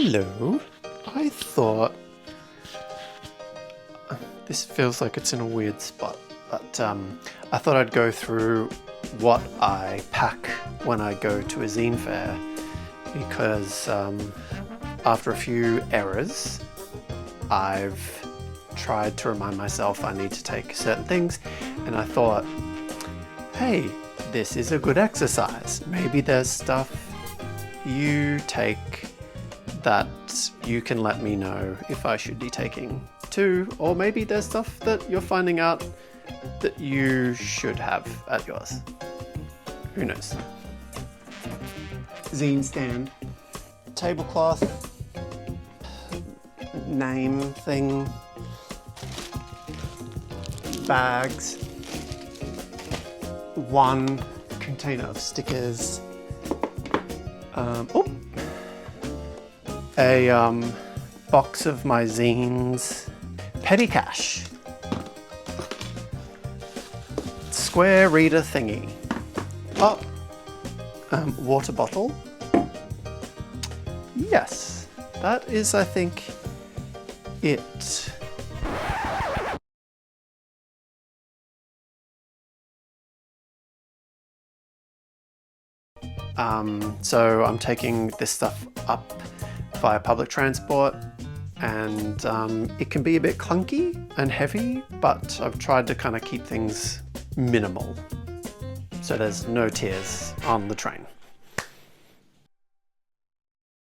Hello. I thought... This feels like it's in a weird spot, but I thought I'd go through what I pack when I go to a zine fair, because after a few errors, I've tried to remind myself I need to take certain things, and I thought, hey, this is a good exercise. Maybe there's stuff you take that you can let me know if I should be taking too, or maybe there's stuff that you're finding out that you should have at yours. Who knows? Zine stand, tablecloth, name thing, bags, one container of stickers, a box of my zines, petty cash, square reader thingy, water bottle. Yes, that is, I think, it. So I'm taking this stuff up via public transport, and it can be a bit clunky and heavy, but I've tried to kind of keep things minimal so there's no tears on the train.